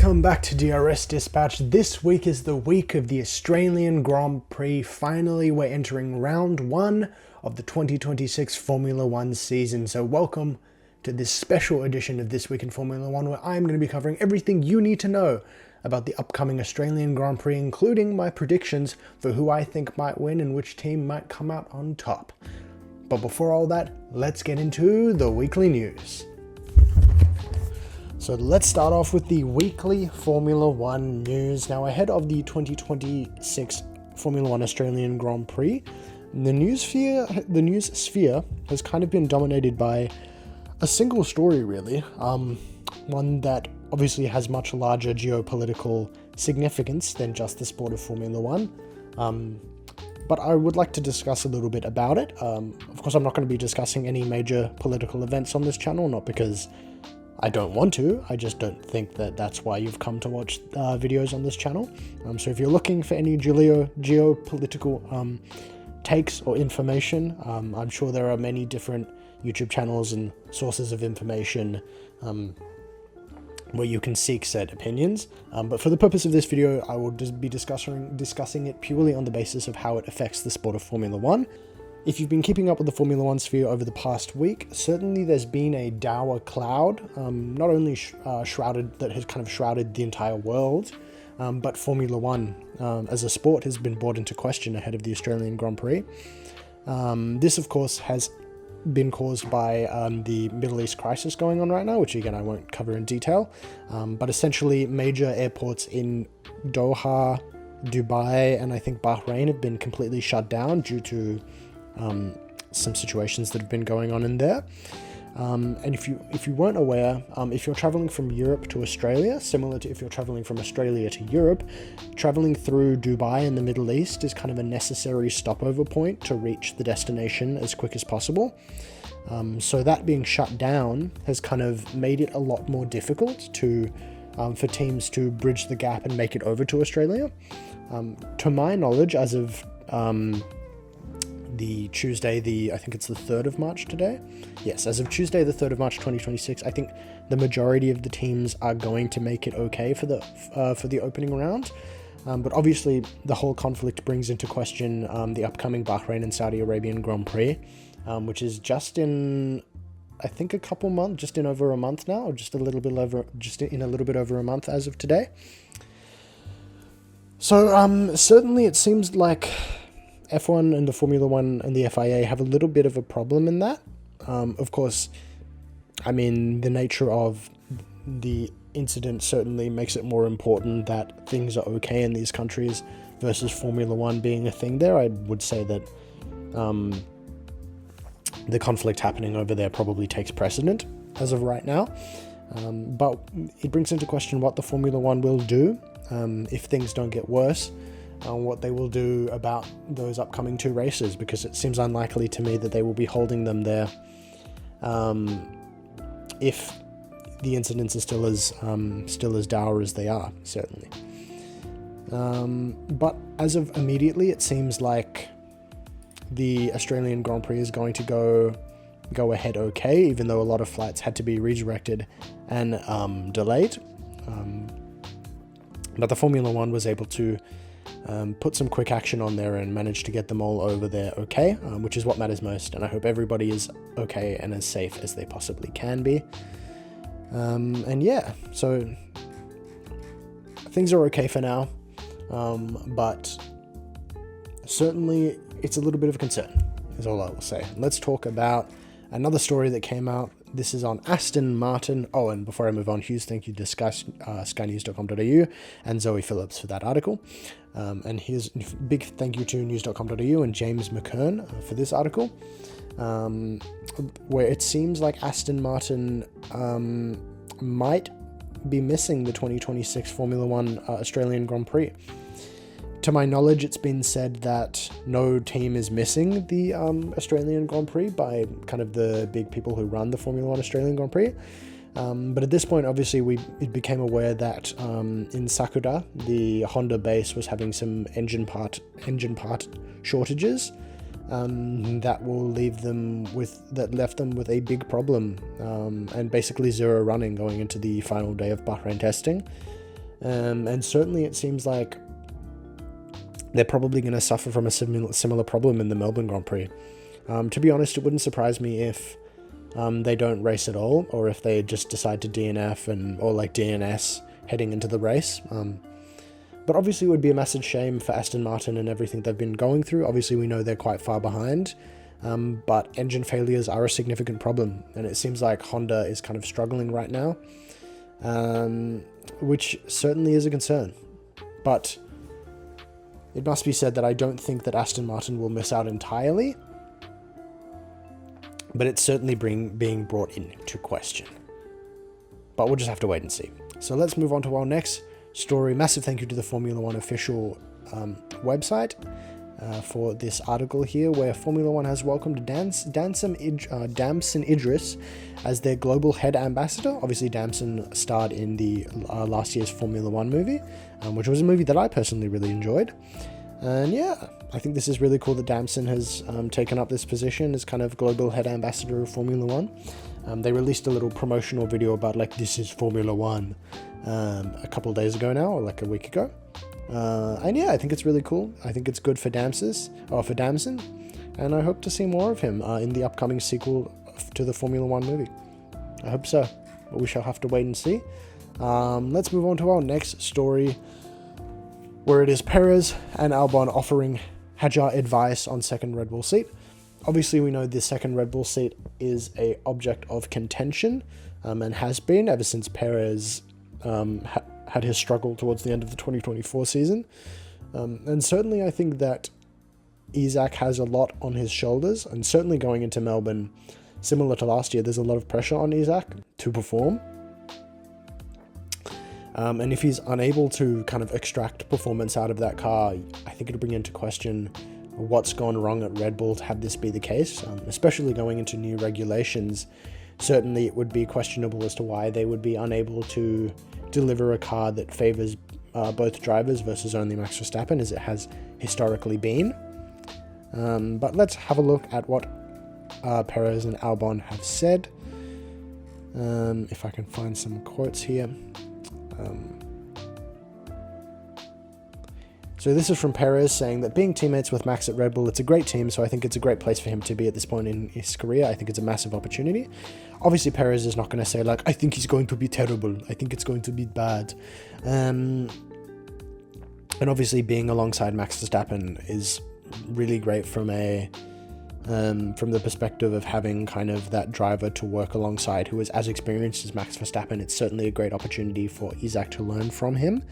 Welcome back to DRS Dispatch. This week is the week of the Australian Grand Prix. Finally, we're entering round one of the 2026 Formula One season. So welcome to this special edition of This Week in Formula One, where I'm going to be covering everything you need to know about the upcoming Australian Grand Prix, including my predictions for who I think might win and which team might come out on top. But before all that, let's get into the weekly news. So let's start off with the weekly Formula One news. Now, ahead of the 2026 Formula One Australian Grand Prix, the news sphere has kind of been dominated by a single story, really. One that obviously has much larger geopolitical significance than just the sport of Formula One. But I would like to discuss a little bit about it. Of course, I'm not going to be discussing any major political events on this channel, not because I don't want to, I just don't think that that's why you've come to watch videos on this channel. So if you're looking for any geopolitical takes or information, I'm sure there are many different YouTube channels and sources of information where you can seek said opinions. But for the purpose of this video, I will just be discussing it purely on the basis of how it affects the sport of Formula One. If you've been keeping up with the Formula One sphere over the past week, certainly there's been a dour cloud, not only shrouded the entire world, but Formula One as a sport has been brought into question ahead of the Australian Grand Prix. This, of course, has been caused by the Middle East crisis going on right now, which again I won't cover in detail, but essentially major airports in Doha, Dubai, and I think Bahrain have been completely shut down due to some situations that have been going on in there. And if you weren't aware, if you're traveling from Europe to Australia, similar to if you're traveling from Australia to Europe, traveling through Dubai in the Middle East is kind of a necessary stopover point to reach the destination as quick as possible. So that being shut down has kind of made it a lot more difficult for teams to bridge the gap and make it over to Australia. To my knowledge, as of the Tuesday, I think it's the 3rd of March today. Yes, as of Tuesday, the 3rd of March, 2026, I think the majority of the teams are going to make it okay for the opening round. But obviously, the whole conflict brings into question the upcoming Bahrain and Saudi Arabian Grand Prix, which is just in, I think, a couple months, just in over a month now, or just in a little bit over a month as of today. So certainly, it seems like F1 and the Formula One and the FIA have a little bit of a problem in that. Of course, I mean, the nature of the incident certainly makes it more important that things are okay in these countries versus Formula One being a thing there. I would say that the conflict happening over there probably takes precedent as of right now. But it brings into question what the Formula One will do if things don't get worse. What they will do about those upcoming two races, because it seems unlikely to me that they will be holding them there if the incidents are still as dour as they are, certainly. But as of immediately, it seems like the Australian Grand Prix is going to go ahead okay, even though a lot of flights had to be redirected and delayed. But the Formula One was able to put some quick action on there and managed to get them all over there okay, which is what matters most, and I hope everybody is okay and as safe as they possibly can be. And yeah, so things are okay for now, but certainly it's a little bit of a concern, is all I will say. Let's talk about another story that came out. This is on Aston Martin. Oh, and before I move on, huge thank you to skynews.com.au and Zoe Phillips for that article. And here's a big thank you to news.com.au and James McKern for this article, where it seems like Aston Martin might be missing the 2026 Formula One Australian Grand Prix. To my knowledge, it's been said that no team is missing the Australian Grand Prix by kind of the big people who run the Formula One Australian Grand Prix. But at this point, obviously, it became aware that in Sakura, the Honda base was having some engine part shortages, that left them with a big problem, and basically zero running going into the final day of Bahrain testing. And certainly it seems like they're probably going to suffer from a similar problem in the Melbourne Grand Prix. To be honest, it wouldn't surprise me if they don't race at all, or if they just decide to DNF or like DNS heading into the race. But obviously it would be a massive shame for Aston Martin and everything they've been going through. Obviously we know they're quite far behind, but engine failures are a significant problem, and it seems like Honda is kind of struggling right now, which certainly is a concern. But it must be said that I don't think that Aston Martin will miss out entirely, but it's certainly being brought into question. But we'll just have to wait and see. So let's move on to our next story. Massive thank you to the Formula One official website for this article here, where Formula One has welcomed Damson Idris as their global head ambassador. Obviously, Damson starred in the last year's Formula One movie, which was a movie that I personally really enjoyed. And yeah, I think this is really cool that Damson has taken up this position as kind of global head ambassador of Formula One. They released a little promotional video about like, this is Formula One, a couple of days ago now, or like a week ago. And yeah, I think it's really cool. I think it's good for Damson, and I hope to see more of him in the upcoming sequel to the Formula One movie. I hope so, but we shall have to wait and see. Let's move on to our next story, where it is Perez and Albon offering Hadjar advice on second Red Bull seat. Obviously, we know the second Red Bull seat is a object of contention, and has been ever since Perez had his struggle towards the end of the 2024 season. And certainly I think that Isaac has a lot on his shoulders, and certainly going into Melbourne, similar to last year, there's a lot of pressure on Isaac to perform. And if he's unable to kind of extract performance out of that car, I think it'll bring into question what's gone wrong at Red Bull to have this be the case, especially going into new regulations. Certainly it would be questionable as to why they would be unable to deliver a car that favors both drivers versus only Max Verstappen, as it has historically been. But let's have a look at what Perez and Albon have said. If I can find some quotes here. So this is from Perez saying that being teammates with Max at Red Bull, it's a great team, so I think it's a great place for him to be at this point in his career. I think it's a massive opportunity. Obviously, Perez is not going to say, like, I think he's going to be terrible. I think it's going to be bad. And obviously, being alongside Max Verstappen is really great from the perspective of having kind of that driver to work alongside who is as experienced as Max Verstappen. It's certainly a great opportunity for Isaac to learn from him.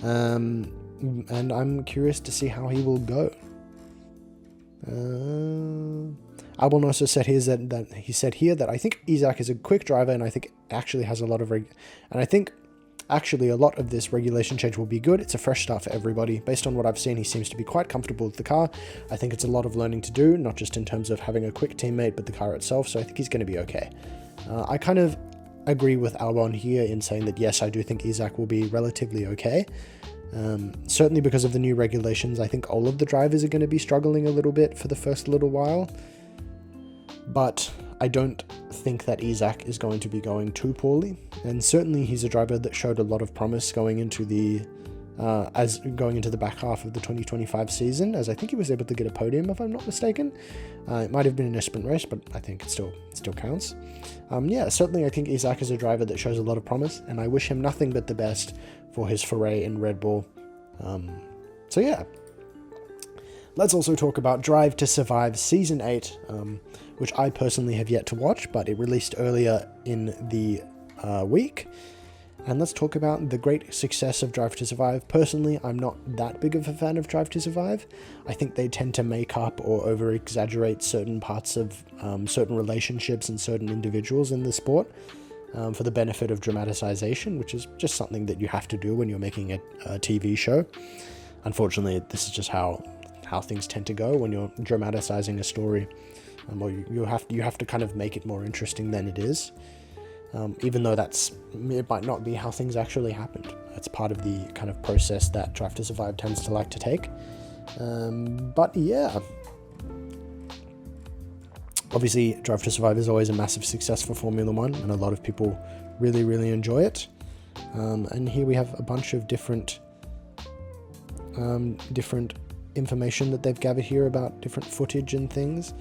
And I'm curious to see how he will go. Albon also said here that I think Isaac is a quick driver, and I think actually has a lot of I think actually a lot of this regulation change will be good. It's a fresh start for everybody. Based on what I've seen, he seems to be quite comfortable with the car. I think it's a lot of learning to do, not just in terms of having a quick teammate, but the car itself. So I think he's going to be okay. I kind of agree with Albon here in saying that yes, I do think Isaac will be relatively okay. Certainly because of the new regulations, I think all of the drivers are going to be struggling a little bit for the first little while. But I don't think that Isaac is going to be going too poorly. And certainly he's a driver that showed a lot of promise going into the back half of the 2025 season, as I think he was able to get a podium, if I'm not mistaken. It might have been in a sprint race, but I think it still counts. Yeah, certainly I think Isaac is a driver that shows a lot of promise, and I wish him nothing but the best for his foray in Red Bull. So yeah. Let's also talk about Drive to Survive Season 8, which I personally have yet to watch, but it released earlier in the week. And let's talk about the great success of Drive to Survive. Personally, I'm not that big of a fan of Drive to Survive. I think they tend to make up or over-exaggerate certain parts of certain relationships and certain individuals in the sport for the benefit of dramatization, which is just something that you have to do when you're making a TV show. Unfortunately, this is just how things tend to go when you're dramatizing a story. Or you have to kind of make it more interesting than it is. Even though it might not be how things actually happened. That's part of the kind of process that Drive to Survive tends to like to take. But yeah. Obviously, Drive to Survive is always a massive success for Formula One, and a lot of people really, really enjoy it. And here we have a bunch of different information that they've gathered here about different footage and things,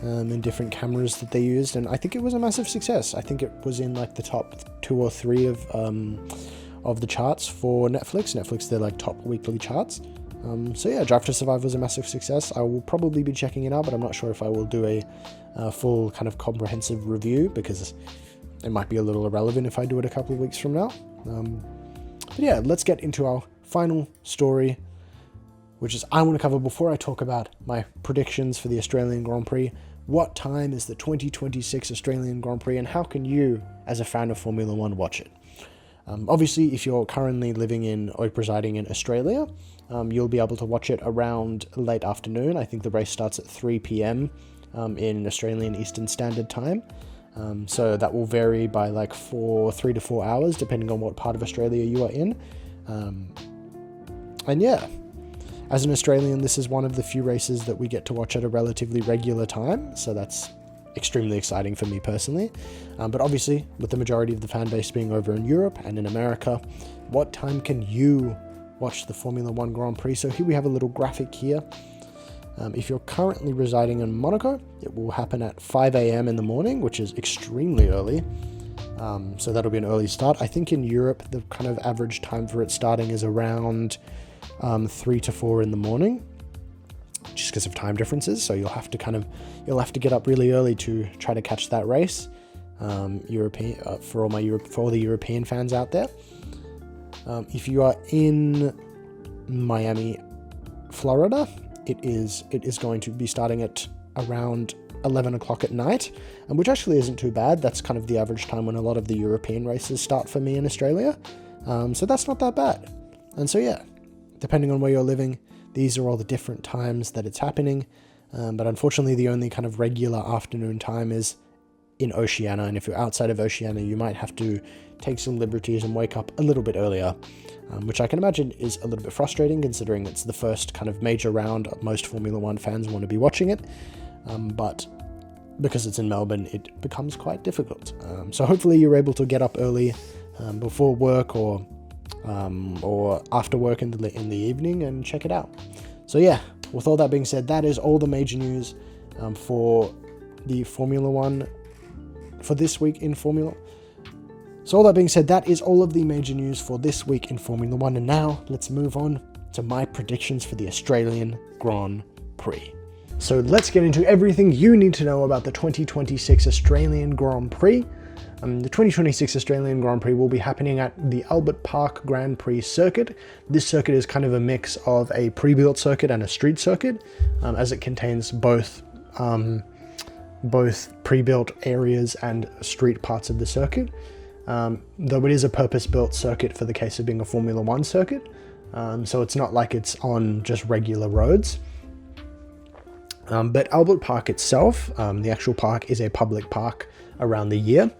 and different cameras that they used, and I think it was a massive success. I think it was in like the top 2 or 3 of the charts for Netflix, their like top weekly charts. So yeah, Drive to Survive was a massive success. I will probably be checking it out, but I'm not sure if I will do a full kind of comprehensive review, because it might be a little irrelevant if I do it a couple of weeks from now. But yeah, let's get into our final story, which is I want to cover before I talk about my predictions for the Australian Grand Prix. What time is the 2026 Australian Grand Prix, and how can you, as a fan of Formula 1, watch it? Obviously, if you're currently living in or residing in Australia, you'll be able to watch it around late afternoon. I think the race starts at 3 p.m. In Australian Eastern Standard Time. So that will vary by like 3 to 4 hours, depending on what part of Australia you are in. And yeah, as an Australian, this is one of the few races that we get to watch at a relatively regular time. So that's extremely exciting for me personally. But obviously, with the majority of the fan base being over in Europe and in America, what time can you watch the Formula 1 Grand Prix? So here we have a little graphic here. If you're currently residing in Monaco, it will happen at 5 a.m. in the morning, which is extremely early. So that'll be an early start. I think in Europe, the kind of average time for it starting is around 3 to 4 in the morning, just because of time differences. So you'll have to get up really early to try to catch that race. For all the European fans out there. If you are in Miami, Florida, it is going to be starting at around 11 o'clock at night, which actually isn't too bad. That's kind of the average time when a lot of the European races start for me in Australia. So that's not that bad. And so yeah, depending on where you're living, these are all the different times that it's happening. But unfortunately, the only kind of regular afternoon time is in Oceania. And if you're outside of Oceania, you might have to take some liberties and wake up a little bit earlier, which I can imagine is a little bit frustrating, considering it's the first kind of major round most Formula 1 fans want to be watching it. But because it's in Melbourne, it becomes quite difficult. So hopefully you're able to get up early before work or after work in the evening and check it out. So yeah, with all that being said, that is all the major news for the Formula 1 for this week in Formula. So all that being said, that is all of the major news for this week in Formula 1. And now let's move on to my predictions for the Australian Grand Prix. So let's get into everything you need to know about the 2026 Australian Grand Prix. The 2026 Australian Grand Prix will be happening at the Albert Park Grand Prix circuit. This circuit is kind of a mix of a pre-built circuit and a street circuit, as it contains both pre-built areas and street parts of the circuit. Though it is a purpose-built circuit for the case of being a Formula 1 circuit, so it's not like it's on just regular roads. But Albert Park itself, the actual park, is a public park around the year.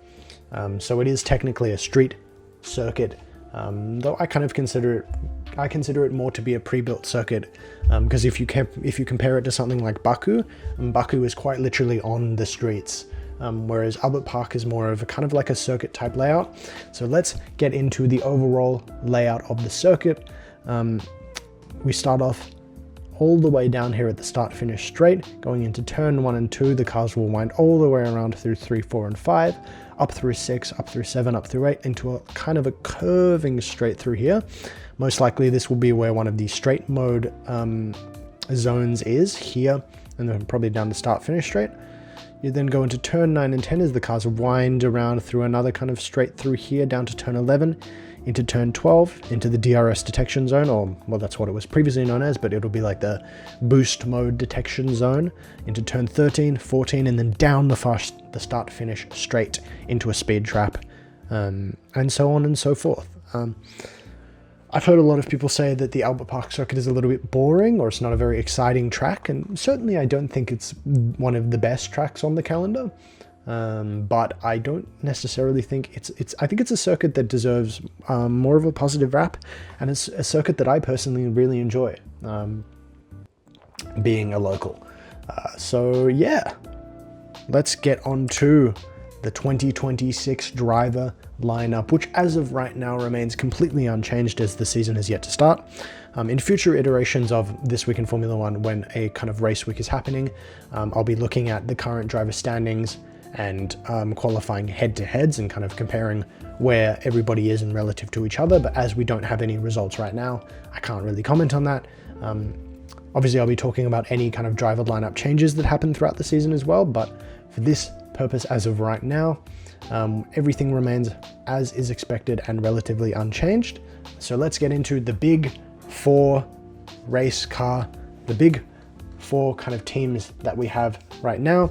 So it is technically a street circuit, though I kind of consider it more to be a pre-built circuit, because if you compare it to something like Baku is quite literally on the streets, whereas Albert Park is more of a kind of like a circuit type layout. So let's get into the overall layout of the circuit. We start off all the way down here at the start-finish straight, going into turn 1 and 2. The cars will wind all the way around through 3, 4, and 5, up through 6, up through 7, up through 8, into a kind of a curving straight through here. Most likely this will be where one of the straight mode zones is, here, and then probably down the start-finish straight. You then go into turn 9 and 10 as the cars wind around through another kind of straight through here, down to turn 11, into turn 12, into the DRS detection zone, or, well, that's what it was previously known as, but it'll be like the boost mode detection zone, into turn 13, 14, and then down the start-finish straight into a speed trap, and so on and so forth. I've heard a lot of people say that the Albert Park circuit is a little bit boring, or it's not a very exciting track, and certainly I don't think it's one of the best tracks on the calendar. But I don't necessarily think I think it's a circuit that deserves more of a positive rap, and it's a circuit that I personally really enjoy, being a local. So yeah, let's get on to the 2026 driver lineup, which as of right now remains completely unchanged as the season has yet to start. In future iterations of This Week in Formula One, when a kind of race week is happening, I'll be looking at the current driver standings and qualifying head-to-heads and kind of comparing where everybody is in relative to each other. But as we don't have any results right now, I can't really comment on that. Obviously, I'll be talking about any kind of driver lineup changes that happen throughout the season as well, but for this purpose as of right now, everything remains as is expected and relatively unchanged. So let's get into the big four race car, the big four kind of teams that we have right now.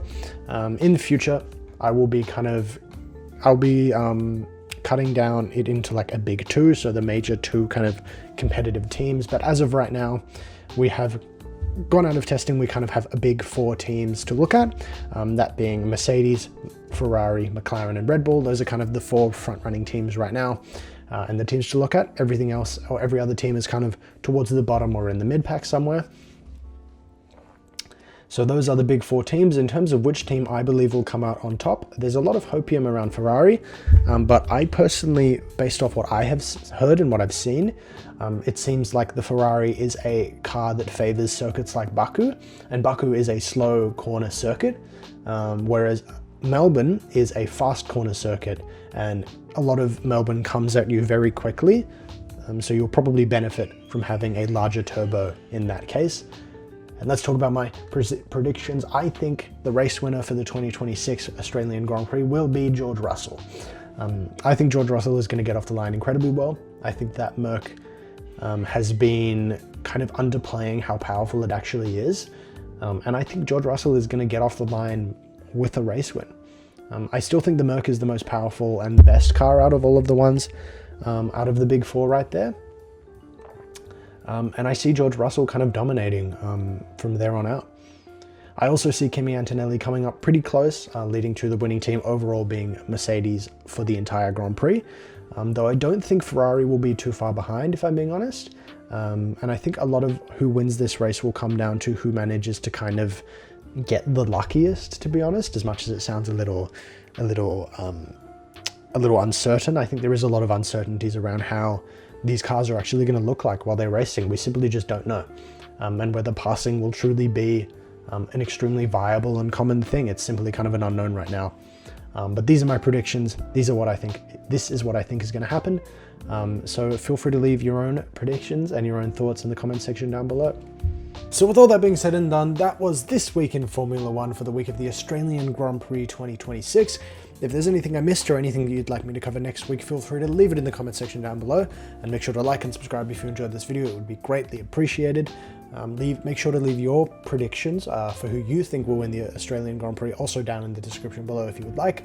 In the future, I'll be cutting down it into like a big two, so the major two kind of competitive teams. But as of right now, we have gone out of testing. We kind of have a big four teams to look at, that being Mercedes, Ferrari, McLaren, and Red Bull. Those are kind of the four front-running teams right now. And the teams to look at, everything else or every other team is kind of towards the bottom or in the mid-pack somewhere. So those are the big four teams. In terms of which team I believe will come out on top, there's a lot of hopium around Ferrari, but I personally, based off what I have heard and what I've seen, it seems like the Ferrari is a car that favors circuits like Baku, and Baku is a slow corner circuit, whereas Melbourne is a fast corner circuit, and a lot of Melbourne comes at you very quickly, so you'll probably benefit from having a larger turbo in that case. And let's talk about my predictions. I think the race winner for the 2026 Australian Grand Prix will be George Russell. I think George Russell is going to get off the line incredibly well. I think that Merc has been kind of underplaying how powerful it actually is. And I think George Russell is going to get off the line with a race win. I still think the Merc is the most powerful and the best car out of all of the ones, out of the big four right there. And I see George Russell kind of dominating from there on out. I also see Kimi Antonelli coming up pretty close, leading to the winning team overall being Mercedes for the entire Grand Prix. Though I don't think Ferrari will be too far behind, if I'm being honest. And I think a lot of who wins this race will come down to who manages to kind of get the luckiest, to be honest, as much as it sounds a little uncertain. I think there is a lot of uncertainties around how these cars are actually going to look like while they're racing. We simply just don't know. And whether passing will truly be an extremely viable and common thing, it's simply kind of an unknown right now. But these are my predictions. This is what I think is going to happen. So feel free to leave your own predictions and your own thoughts in the comment section down below. So with all that being said and done, that was This Week in Formula One for the week of the Australian Grand Prix 2026. If there's anything I missed or anything that you'd like me to cover next week, feel free to leave it in the comment section down below, and make sure to like and subscribe if you enjoyed this video. It would be greatly appreciated. Make sure to leave your predictions for who you think will win the Australian Grand Prix also down in the description below if you would like.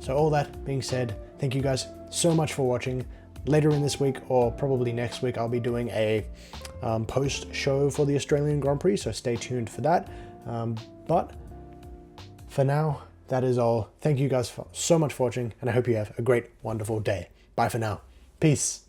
So all that being said, thank you guys so much for watching. Later in this week, or probably next week, I'll be doing a post show for the Australian Grand Prix, so stay tuned for that. But for now, that is all. Thank you guys so much for watching, and I hope you have a great, wonderful day. Bye for now. Peace.